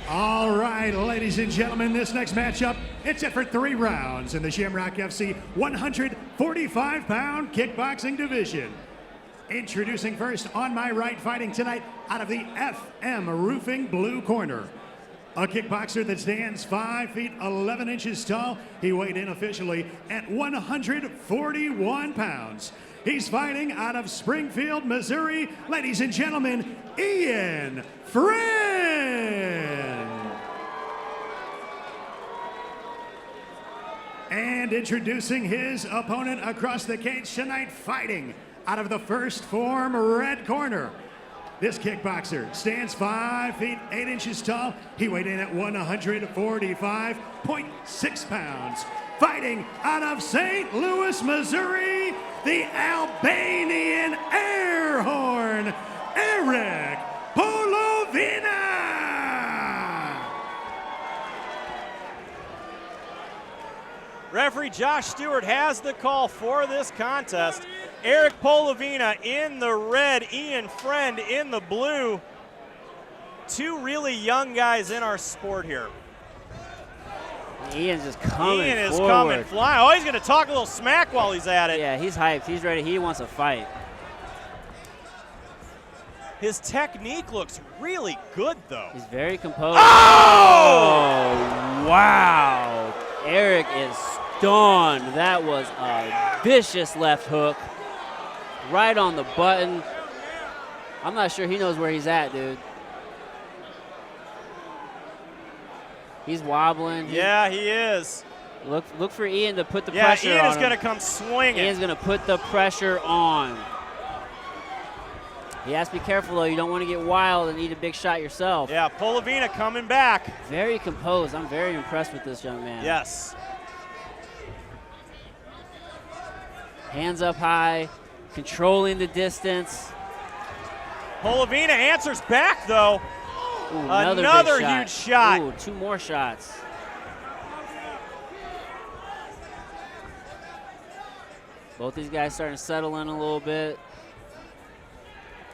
All right, ladies and gentlemen, this next matchup, it's set for 3 rounds in the Shamrock FC 145-pound kickboxing division. Introducing first on my right, fighting tonight out of the FM Roofing blue corner. A kickboxer that stands 5 feet 11 inches tall. He weighed in officially at 141 pounds. He's fighting out of Springfield, Missouri. Ladies and gentlemen, Ian Friend. And introducing his opponent across the cage tonight, fighting out of the First Form red corner. This kickboxer stands 5 feet 8 inches tall. He weighed in at 145.6 pounds. Fighting out of St. Louis, Missouri, the Albanian air horn, Eric Polovina. Referee Josh Stewart has the call for this contest. Eric Polovina in the red, Ian Friend in the blue. 2 really young guys in our sport here. Ian's just coming Ian is forward. coming flying. Oh, he's going to talk a little smack while he's at it. Yeah, he's hyped. He's ready. He wants a fight. His technique looks really good, though. He's very composed. Oh! Wow. Eric is stunned. That was a vicious left hook. Right on the button. I'm not sure he knows where he's at, dude. He's wobbling. Yeah, he is. Look for Ian to put the pressure on him. Yeah, Ian is going to come swinging. Ian's going to put the pressure on. He has to be careful, though. You don't want to get wild and eat a big shot yourself. Yeah, Polovina coming back. Very composed. I'm very impressed with this young man. Yes. Hands up high, controlling the distance. Polovina answers back, though. Ooh, another huge shot. Ooh, 2 more shots. Both these guys starting to settle in a little bit.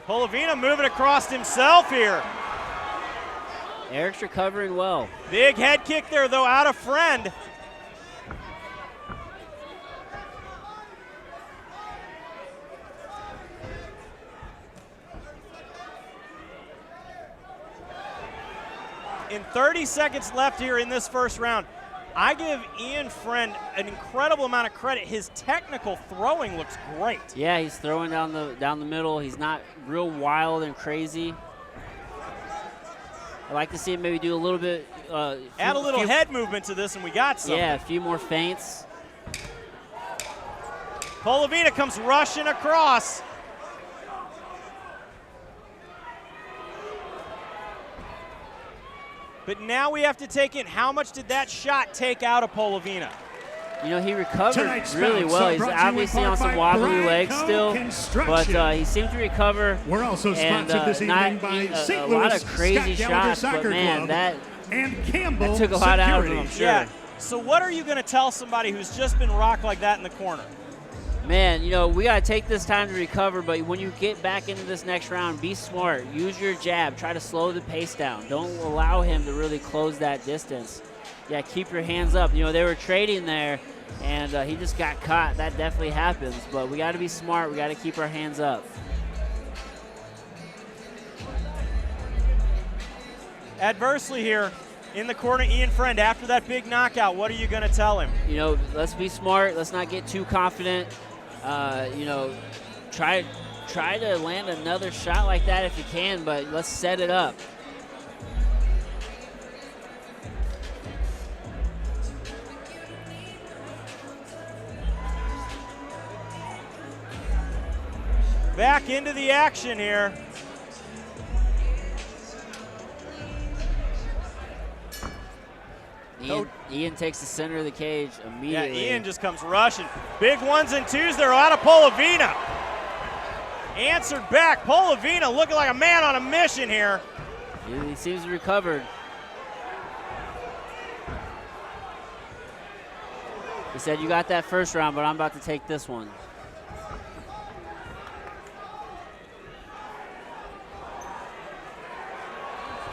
Polovina moving across himself here. Eric's recovering well. Big head kick there, though, out of Friend. In 30 seconds left here in this first round, I give Ian Friend an incredible amount of credit. His technical throwing looks great. Yeah, he's throwing down the middle. He's not real wild and crazy. I like to see him maybe do a little bit. Add a little head movement to this, and we got something. Yeah, a few more feints. Polovina comes rushing across. But now we have to take in how much did that shot take out of Polovina? You know, he recovered really well. He's obviously on some wobbly legs still, but he seemed to recover. We're also sponsored this evening by St. a Louis lot of crazy shots, but man, that took a lot out of him, I'm sure. Yeah. So what are you going to tell somebody who's just been rocked like that in the corner? Man, you know, we got to take this time to recover, but when you get back into this next round, be smart. Use your jab. Try to slow the pace down. Don't allow him to really close that distance. Yeah, keep your hands up. You know, they were trading there, and he just got caught. That definitely happens, but we got to be smart. We got to keep our hands up. Adversely here in the corner, Ian Friend, after that big knockout, what are you going to tell him? You know, let's be smart. Let's not get too confident. You know, try to land another shot like that if you can, but let's set it up. Back into the action here. Ian takes the center of the cage immediately. Yeah, Ian just comes rushing. Big 1s and 2s there out of Polovina. Answered back. Polovina looking like a man on a mission here. He seems recovered. He said, you got that first round, but I'm about to take this one.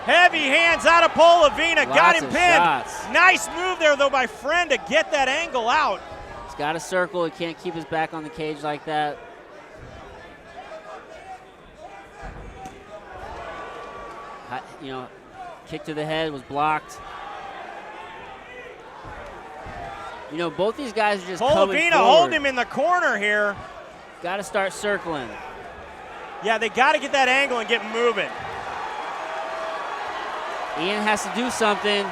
Heavy hands out of Polovina. Got him of pinned. shots. Nice move there, though, by Friend to get that angle out. He's got a circle. He can't keep his back on the cage like that. You know, kick to the head was blocked. You know, both these guys are just coming forward. Polovina holding him in the corner here. Got to start circling. Yeah, they got to get that angle and get moving. Ian has to do something.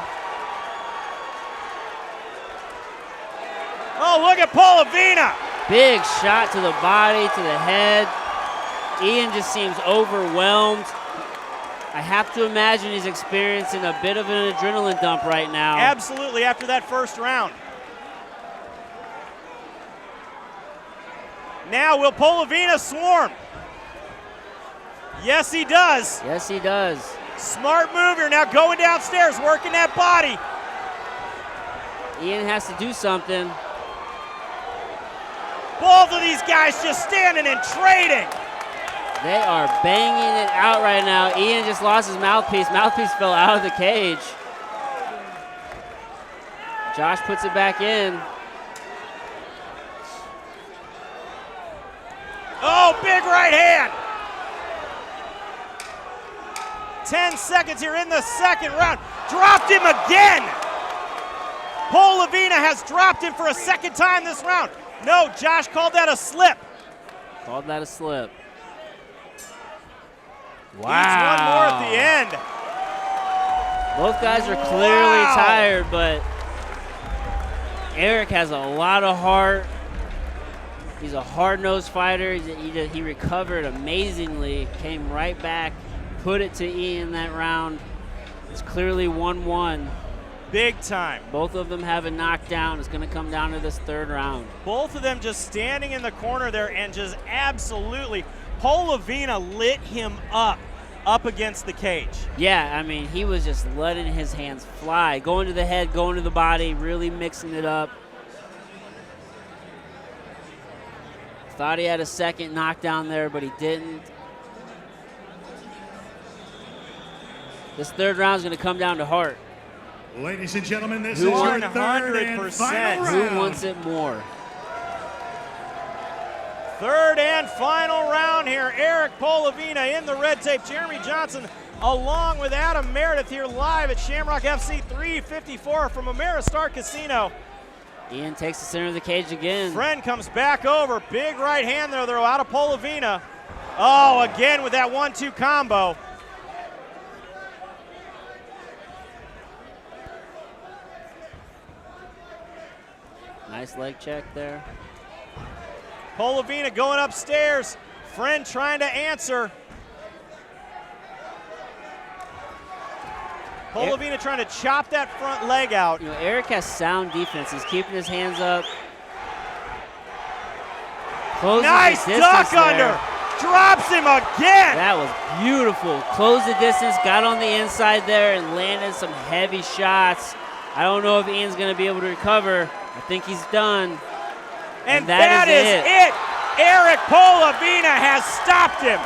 Oh, look at Polovina. Big shot to the body, to the head. Ian just seems overwhelmed. I have to imagine he's experiencing a bit of an adrenaline dump right now. Absolutely, after that first round. Now, will Polovina swarm? Yes, he does. Yes, he does. Smart move here. Now going downstairs, working that body. Ian has to do something. Both of these guys just standing and trading. They are banging it out right now. Ian just lost his mouthpiece. Mouthpiece fell out of the cage. Josh puts it back in. Oh, big right hand. 10 seconds here in the second round. Dropped him again. Polovina has dropped him for a second time this round. No, Josh called that a slip. Called that a slip. Wow. Each one more at the end. Both guys are clearly tired, but Eric has a lot of heart. He's a hard-nosed fighter. He recovered amazingly, came right back, put it to Ian that round. It's clearly 1-1. Big time. Both of them have a knockdown. It's going to come down to this third round. Both of them just standing in the corner there and just absolutely, Polovina lit him up against the cage. Yeah, I mean, he was just letting his hands fly, going to the head, going to the body, really mixing it up. Thought he had a second knockdown there, but he didn't. This third round is going to come down to heart. Ladies and gentlemen, this is your third and final round. Who wants it more? Third and final round here. Eric Polovina in the red tape. Jeremy Johnson along with Adam Meredith here live at Shamrock FC 354 from Ameristar Casino. Ian takes the center of the cage again. Friend comes back over. Big right hand there, though, out of Polovina. Oh, again with that 1-2 combo. Nice leg check there. Polovina going upstairs. Friend trying to answer. Polovina trying to chop that front leg out. You know, Eric has sound defense. He's keeping his hands up. Closes nice duck under. Drops him again. That was beautiful. Closed the distance, got on the inside there, and landed some heavy shots. I don't know if Ian's going to be able to recover. I think he's done. And that is it. Eric Polovina has stopped him.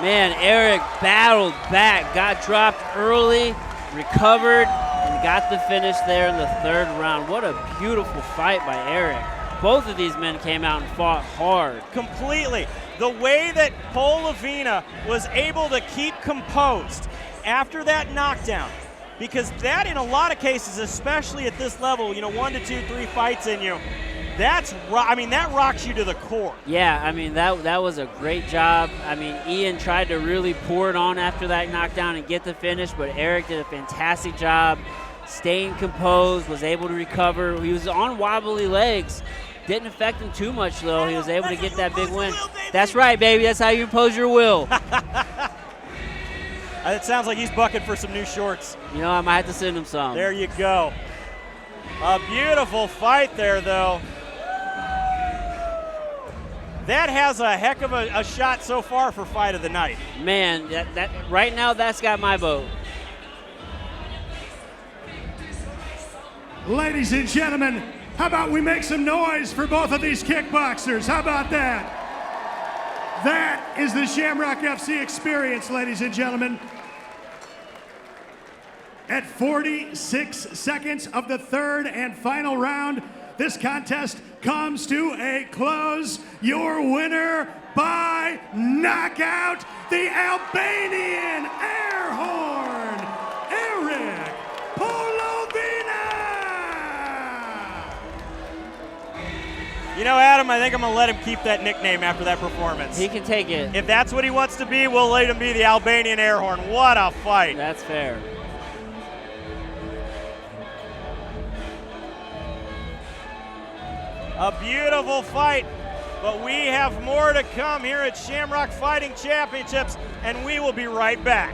Man, Eric battled back, got dropped early, recovered, and got the finish there in the third round. What a beautiful fight by Eric. Both of these men came out and fought hard. Completely. The way that Polovina was able to keep composed after that knockdown, because that in a lot of cases, especially at this level, you know, 1 to 2, 3 fights in you, that rocks you to the core. Yeah, I mean, that was a great job. I mean, Ian tried to really pour it on after that knockdown and get the finish, but Eric did a fantastic job staying composed, was able to recover. He was on wobbly legs. Didn't affect him too much, though. He was able to get that big win. That's right, baby. That's how you impose your will. It sounds like he's bucking for some new shorts. You know, I might have to send him some. There you go. A beautiful fight there, though. That has a heck of a shot so far for fight of the night. Man, that right now, that's got my vote. Ladies and gentlemen, how about we make some noise for both of these kickboxers? How about that? That is the Shamrock FC experience, ladies and gentlemen. At 46 seconds of the third and final round, this contest comes to a close. Your winner by knockout, the Albanian air horn, Eric Polovina! You know, Adam, I think I'm going to let him keep that nickname after that performance. He can take it. If that's what he wants to be, we'll let him be the Albanian air horn. What a fight. That's fair. A beautiful fight, but we have more to come here at Shamrock Fighting Championships, and we will be right back.